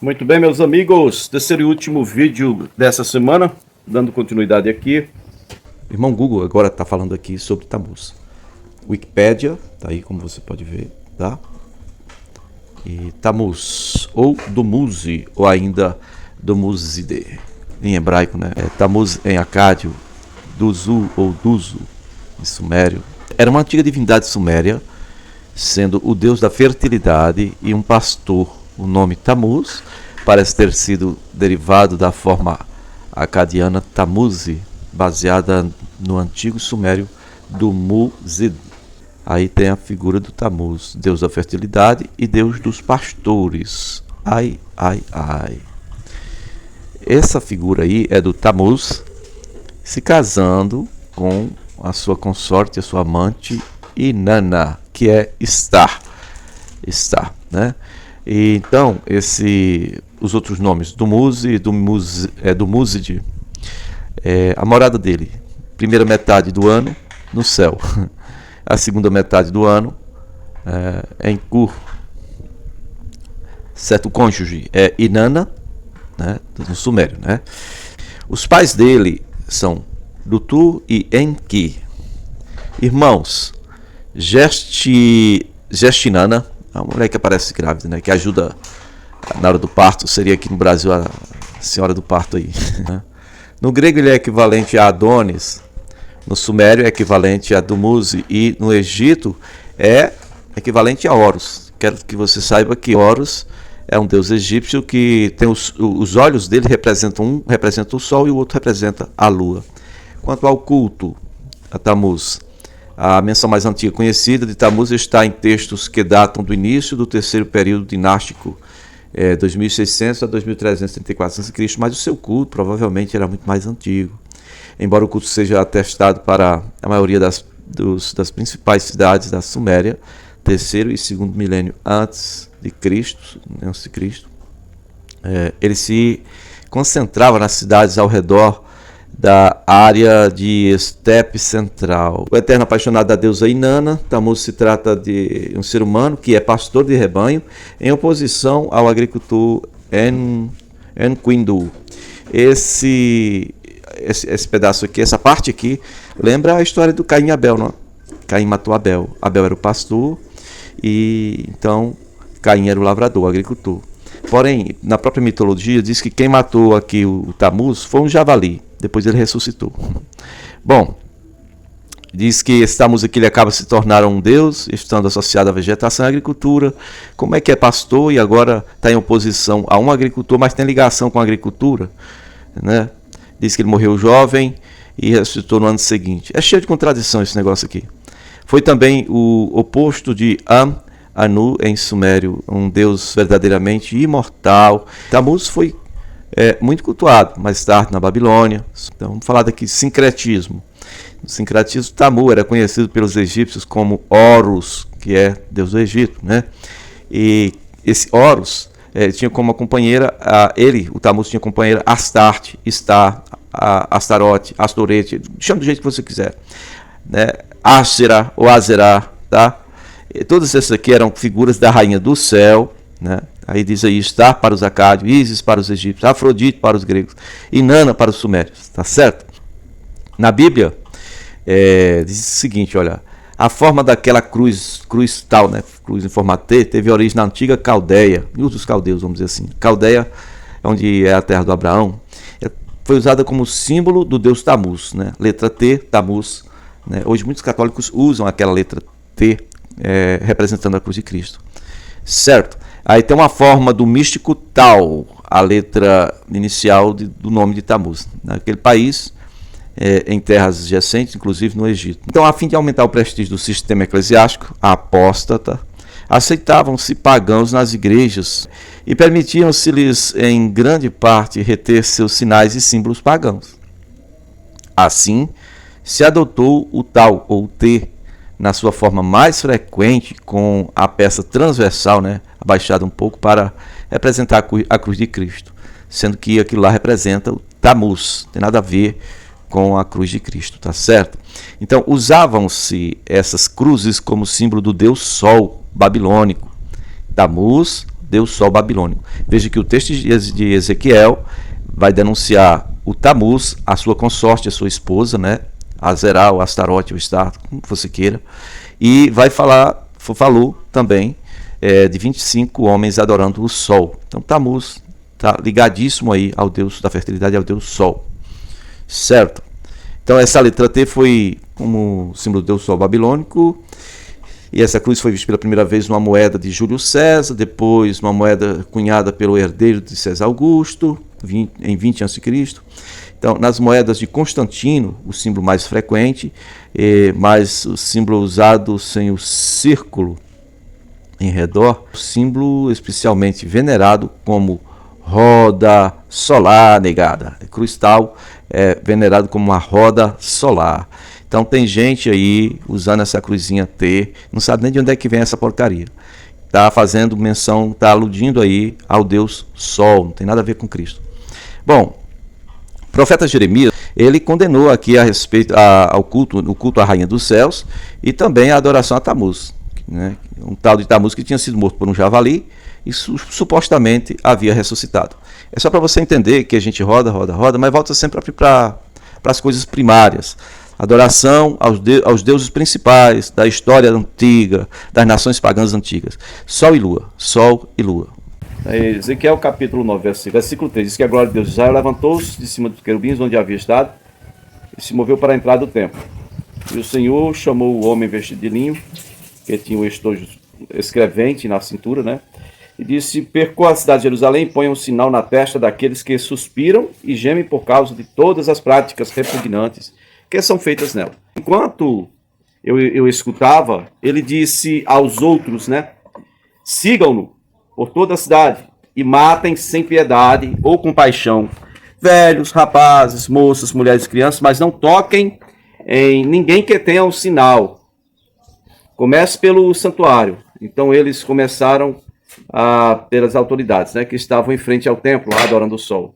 Muito bem, meus amigos, terceiro e último vídeo dessa semana, dando continuidade aqui. O irmão Google agora está falando aqui sobre Tammuz. Wikipédia, tá aí como você pode ver, tá? E Tammuz, ou Dumuzi, ou ainda Dumuzide, em hebraico, né? Tammuz em acádio, Duzu ou Duzu, em sumério. Era uma antiga divindade suméria, sendo o deus da fertilidade e um pastor. O nome Tammuz parece ter sido derivado da forma acadiana Tamuzi, baseada no antigo sumério Dumuzid. Aí tem a figura do Tammuz, deus da fertilidade e deus dos pastores. Ai, ai, ai. Essa figura aí é do Tammuz se casando com a sua consorte, a sua amante Inanna, que é Star, né? E então, os outros nomes, Dumuzi, Dumuzid, a morada dele, primeira metade do ano, no céu. A segunda metade do ano em Kur. Certo cônjuge é Inanna, né, no sumério, né? Os pais dele são Dutu e Enki. Irmãos, Gestinana, a mulher que aparece grávida, né, que ajuda na hora do parto, seria aqui no Brasil a senhora do parto aí. Né? No grego ele é equivalente a Adonis, no sumério é equivalente a Dumuzi e no Egito é equivalente a Horus. Quero que você saiba que Horus é um deus egípcio que tem os olhos dele representam representa o sol e o outro representa a lua. Quanto ao culto a Tammuz, a menção mais antiga conhecida de Tammuz está em textos que datam do início do terceiro período dinástico, 2600 a 2334 a.C., mas o seu culto provavelmente era muito mais antigo. Embora o culto seja atestado para a maioria das principais cidades da Suméria, terceiro e segundo milênio antes de Cristo, ele se concentrava nas cidades ao redor da área de estepe central. O eterno apaixonado da deusa Inanna, Tammuz se trata de um ser humano que é pastor de rebanho, em oposição ao agricultor Enkidu. Esse pedaço aqui, essa parte aqui, lembra a história do Caim e Abel, não? Caim matou Abel. Abel era o pastor e então Caim era o lavrador, o agricultor. Porém, na própria mitologia diz que quem matou aqui o Tammuz foi um javali. Depois ele ressuscitou. Bom, diz que esse Tammuz aqui ele acaba se tornando um deus, estando associado à vegetação e à agricultura. Como é que é pastor e agora está em oposição a um agricultor, mas tem ligação com a agricultura, né? Diz que ele morreu jovem e ressuscitou no ano seguinte. É cheio de contradição esse negócio aqui. Foi também o oposto de Anu em sumério, um deus verdadeiramente imortal. Tammuz foi muito cultuado mais tarde na Babilônia. Então vamos falar daqui de sincretismo. No sincretismo, Tammuz era conhecido pelos egípcios como Horus, que é deus do Egito, né? E esse Horus tinha como companheira, o Tammuz tinha companheira Astarte, Astarote, Astorete, chama do jeito que você quiser, né? Ashera ou Azerá, tá? E todas essas aqui eram figuras da rainha do céu, né? Aí diz aí, Star para os acádios, Ísis para os egípcios, Afrodite para os gregos, Inanna para os sumérios, tá certo? Na Bíblia, diz o seguinte, olha, a forma daquela cruz tal, né? Cruz em formato T, teve origem na antiga Caldeia, e dos caldeus, vamos dizer assim. Caldeia, onde é a terra do Abraão, foi usada como símbolo do deus Tammuz, né? Letra T, Tammuz, né? Hoje muitos católicos usam aquela letra T, representando a cruz de Cristo, certo? Aí tem uma forma do místico Tal, a letra inicial do nome de Tammuz, naquele país, em terras adjacentes, inclusive no Egito. Então, a fim de aumentar o prestígio do sistema eclesiástico, a apóstata, aceitavam-se pagãos nas igrejas e permitiam-se-lhes, em grande parte, reter seus sinais e símbolos pagãos. Assim, se adotou o Tal, ou T, na sua forma mais frequente, com a peça transversal, né, abaixada um pouco, para representar a cruz de Cristo, sendo que aquilo lá representa o Tammuz, não tem nada a ver com a cruz de Cristo, tá certo? Então, usavam-se essas cruzes como símbolo do deus Sol babilônico. Tammuz, Deus Sol babilônico. Veja que o texto de Ezequiel vai denunciar o Tamuz, a sua consorte, a sua esposa, né? Azerá, o Astarote, o Star, como você queira. E vai falou também de 25 homens adorando o Sol. Então Tamuz está ligadíssimo aí ao Deus da fertilidade, ao Deus Sol. Certo? Então essa letra T foi como símbolo do Deus Sol babilônico. E essa cruz foi vista pela primeira vez numa moeda de Júlio César, depois uma moeda cunhada pelo herdeiro de César Augusto, em 20 a.C. Então, nas moedas de Constantino, o símbolo mais frequente, mas o símbolo usado sem o círculo em redor, o símbolo especialmente venerado como roda solar negada. Cristal é venerado como uma roda solar. Então tem gente aí usando essa cruzinha T, não sabe nem de onde é que vem essa porcaria. Está fazendo menção, está aludindo aí ao Deus Sol, não tem nada a ver com Cristo. Bom, o profeta Jeremias, ele condenou aqui a respeito ao culto à Rainha dos Céus e também a adoração a Tamuz, né? Um tal de Tamuz que tinha sido morto por um javali e supostamente havia ressuscitado. É só para você entender que a gente roda, mas volta sempre para as coisas primárias. Adoração aos deuses principais da história antiga, das nações pagãs antigas. Sol e lua. Ezequiel capítulo 9, versículo 3, diz que a glória de Deus de Israel levantou-se de cima dos querubins onde havia estado e se moveu para a entrada do templo. E o Senhor chamou o homem vestido de linho, que tinha o estojo escrevente na cintura, né? E disse: percorra a cidade de Jerusalém e ponha um sinal na testa daqueles que suspiram e gemem por causa de todas as práticas repugnantes que são feitas nela. Enquanto eu escutava, ele disse aos outros, né? Sigam-no por toda a cidade e matem sem piedade ou compaixão velhos, rapazes, moças, mulheres, crianças, mas não toquem em ninguém que tenha um sinal. Comece pelo santuário. Então eles começaram pelas autoridades, né, que estavam em frente ao templo, lá adorando o sol.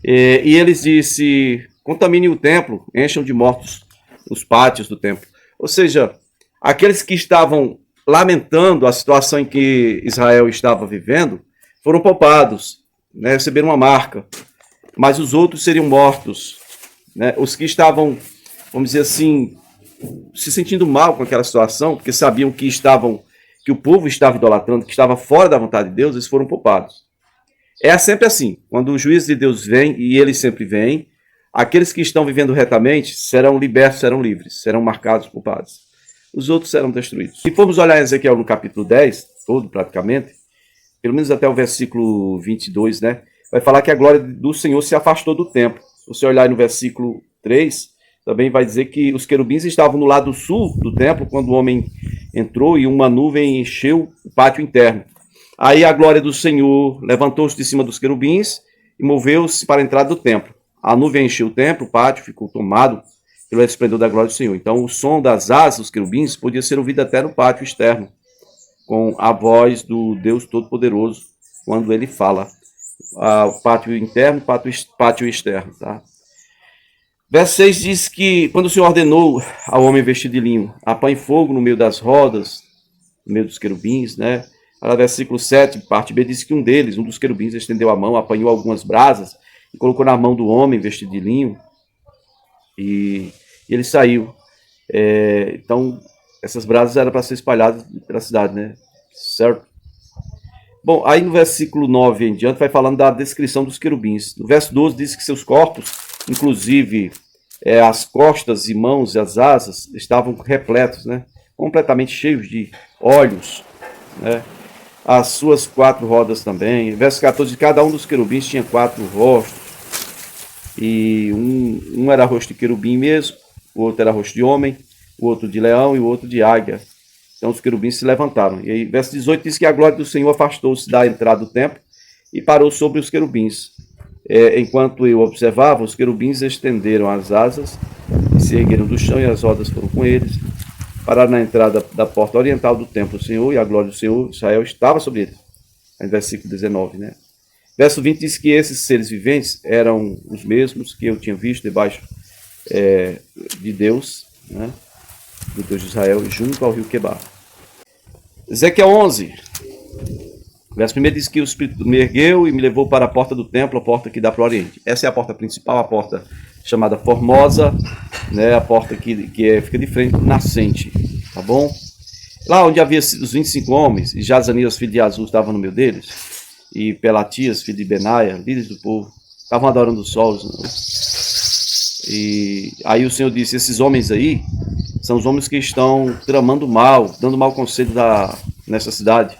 E eles disse: contamine o templo, encham de mortos os pátios do templo. Ou seja, aqueles que estavam lamentando a situação em que Israel estava vivendo foram poupados, né, receberam uma marca, mas os outros seriam mortos, né? Os que estavam, vamos dizer assim, se sentindo mal com aquela situação, porque sabiam que o povo estava idolatrando, que estava fora da vontade de Deus, eles foram poupados. É sempre assim, quando o juízo de Deus vem, e ele sempre vem, aqueles que estão vivendo retamente serão libertos, serão livres, serão marcados, poupados. Os outros serão destruídos. Se formos olhar em Ezequiel no capítulo 10, todo praticamente, pelo menos até o versículo 22, né, vai falar que a glória do Senhor se afastou do templo. Se você olhar no versículo 3, também vai dizer que os querubins estavam no lado sul do templo quando o homem entrou e uma nuvem encheu o pátio interno. Aí a glória do Senhor levantou-se de cima dos querubins e moveu-se para a entrada do templo. A nuvem encheu o templo, o pátio ficou tomado pelo esplendor da glória do Senhor. Então o som das asas dos querubins podia ser ouvido até no pátio externo, com a voz do Deus Todo-Poderoso quando ele fala. O pátio interno, pátio externo, tá? Verso 6 diz que quando o Senhor ordenou ao homem vestido de linho, apanhe fogo no meio das rodas, no meio dos querubins, né? Aí, versículo 7, parte B, diz que um dos querubins, estendeu a mão, apanhou algumas brasas e colocou na mão do homem vestido de linho e ele saiu. Então, essas brasas eram para ser espalhadas pela cidade, né? Certo? Bom, aí no versículo 9 em diante vai falando da descrição dos querubins. No verso 12 diz que seus corpos, inclusive as costas e mãos e as asas, estavam repletos, né? Completamente cheios de olhos, né? As suas 4 rodas também. Verso 14, cada um dos querubins tinha 4 rostos. E um era rosto de querubim mesmo, o outro era rosto de homem, o outro de leão e o outro de águia. Então os querubins se levantaram. E aí, verso 18 diz que a glória do Senhor afastou-se da entrada do templo e parou sobre os querubins. Enquanto eu observava, os querubins estenderam as asas e se ergueram do chão, e as rodas foram com eles. Pararam na entrada da porta oriental do templo do Senhor, e a glória do Senhor, Israel, estava sobre eles. Aí, versículo 19, né? Verso 20 diz que esses seres viventes eram os mesmos que eu tinha visto debaixo de Deus, né? Do Deus de Israel, junto ao rio Quebar. Ezequiel 11, verso 1 diz que o Espírito me ergueu e me levou para a porta do templo, a porta que dá para o Oriente. Essa é a porta principal, a porta chamada Formosa, né? A porta que fica de frente para o nascente, tá bom? Lá onde havia os 25 homens, e Jazanias, filho de Azul, estava no meio deles, e Pelatias, filho de Benaia, líderes do povo, estavam adorando o sol. Né? E aí o Senhor disse, esses homens aí são os homens que estão tramando mal, dando mau conselho nessa cidade.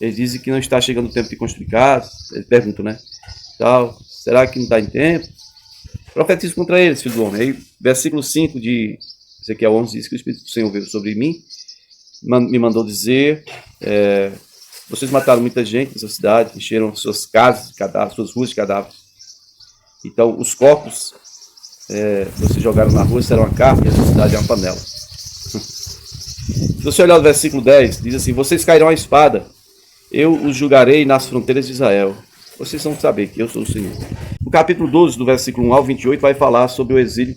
Eles dizem que não está chegando o tempo de construir casa. Eles perguntam, né? Será que não está em tempo? Profetizo contra eles, filho do homem. Aí, versículo 5 de Ezequiel 11 diz que o Espírito do Senhor veio sobre mim, me mandou dizer, vocês mataram muita gente nessa cidade, encheram suas casas de cadáveres, suas ruas de cadáveres. Então, os corpos vocês jogaram na rua, serão uma carne, e essa cidade é uma panela. Se você olhar o versículo 10, diz assim, vocês cairão à espada, eu os julgarei nas fronteiras de Israel. Vocês vão saber que eu sou o Senhor. No capítulo 12, do versículo 1 ao 28, vai falar sobre o exílio,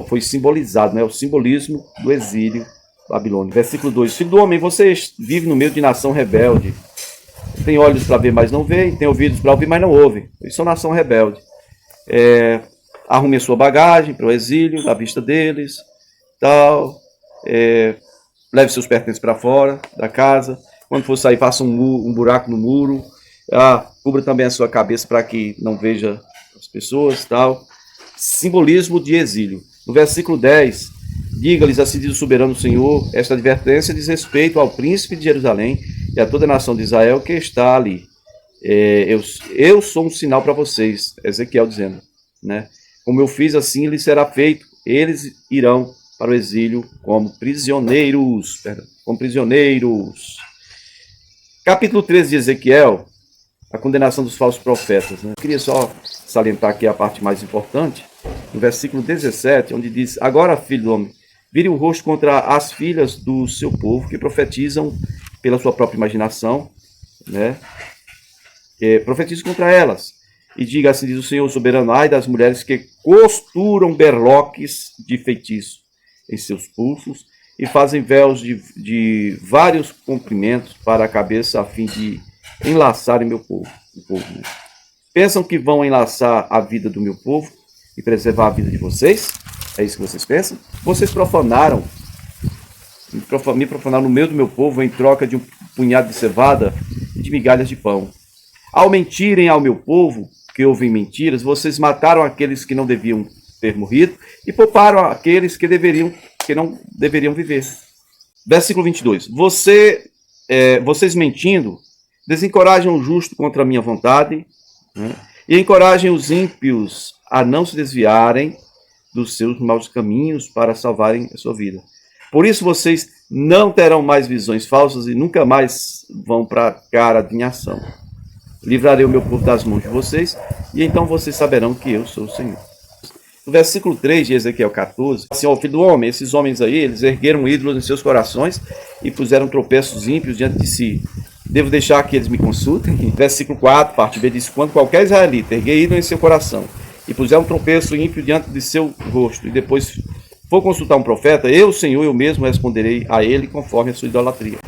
foi simbolizado, né, o simbolismo do exílio babilônico. Versículo 2, filho do homem, você vive no meio de nação rebelde. Tem olhos para ver, mas não veem, tem ouvidos para ouvir, mas não ouvem. Eles são nação rebelde. Arrume a sua bagagem para o exílio, à vista deles, leve seus pertences para fora da casa. Quando for sair, faça um buraco no muro. Cubra também a sua cabeça para que não veja as pessoas. Simbolismo de exílio. No versículo 10, diga-lhes, assim diz o soberano Senhor, esta advertência diz respeito ao príncipe de Jerusalém e a toda a nação de Israel que está ali. Eu sou um sinal para vocês, Ezequiel dizendo, né? Como eu fiz, assim lhes será feito. Eles irão para o exílio como prisioneiros. Capítulo 13 de Ezequiel, a condenação dos falsos profetas. Né? Eu queria só salientar aqui a parte mais importante, no versículo 17, onde diz, agora, filho do homem, vire o rosto contra as filhas do seu povo, que profetizam pela sua própria imaginação, né? Profetize contra elas. E diga, assim diz o Senhor soberano, ai das mulheres que costuram berloques de feitiço em seus pulsos e fazem véus de vários comprimentos para a cabeça a fim de enlaçarem meu povo. Né? Pensam que vão enlaçar a vida do meu povo e preservar a vida de vocês? É isso que vocês pensam? Vocês me profanaram no meio do meu povo em troca de um punhado de cevada e de migalhas de pão. Ao mentirem ao meu povo, que ouvem mentiras, vocês mataram aqueles que não deviam ter morrido e pouparam aqueles que não deveriam viver. Versículo 22. Vocês mentindo, desencorajam o justo contra a minha vontade, né, e encorajem os ímpios a não se desviarem dos seus maus caminhos para salvarem a sua vida. Por isso vocês não terão mais visões falsas e nunca mais vão para a cara de ação. Livrarei o meu povo das mãos de vocês, e então vocês saberão que eu sou o Senhor. No versículo 3 de Ezequiel 14, assim, ó, filho do homem, esses homens aí, eles ergueram ídolos em seus corações e puseram tropeços ímpios diante de si. Devo deixar que eles me consultem? Versículo 4, parte B, diz, quando qualquer israelita erguer ídolo em seu coração e puser um tropeço ímpio diante de seu rosto, e depois for consultar um profeta, eu, Senhor, eu mesmo responderei a ele conforme a sua idolatria.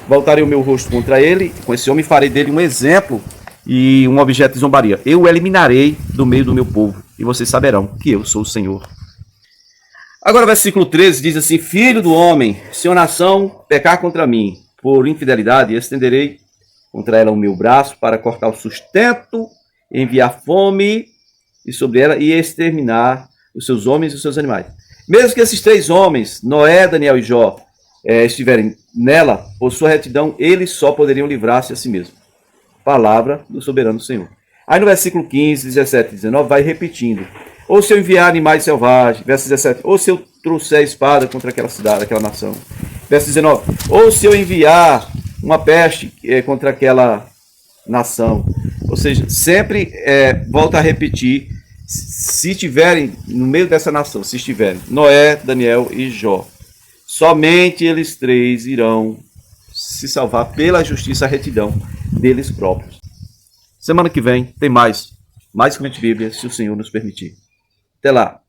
Voltarei o meu rosto contra ele, com esse homem farei dele um exemplo e um objeto de zombaria. Eu o eliminarei do meio do meu povo, e vocês saberão que eu sou o Senhor. Agora, versículo 13 diz assim, filho do homem, se uma nação pecar contra mim por infidelidade, estenderei contra ela o meu braço para cortar o sustento, enviar fome e sobre ela e exterminar os seus homens e os seus animais. Mesmo que esses três homens, Noé, Daniel e Jó, estiverem nela, por sua retidão, eles só poderiam livrar-se a si mesmos. Palavra do soberano Senhor. Aí no versículo 15, 17 e 19 vai repetindo. Ou se eu enviar animais selvagens, verso 17, ou se eu trouxer a espada contra aquela cidade, aquela nação. Verso 19, ou se eu enviar uma peste contra aquela nação. Ou seja, sempre volta a repetir, se estiverem no meio dessa nação, se estiverem Noé, Daniel e Jó, somente eles três irão se salvar pela justiça e retidão deles próprios. Semana que vem tem mais Comente Bíblia, se o Senhor nos permitir. Até lá.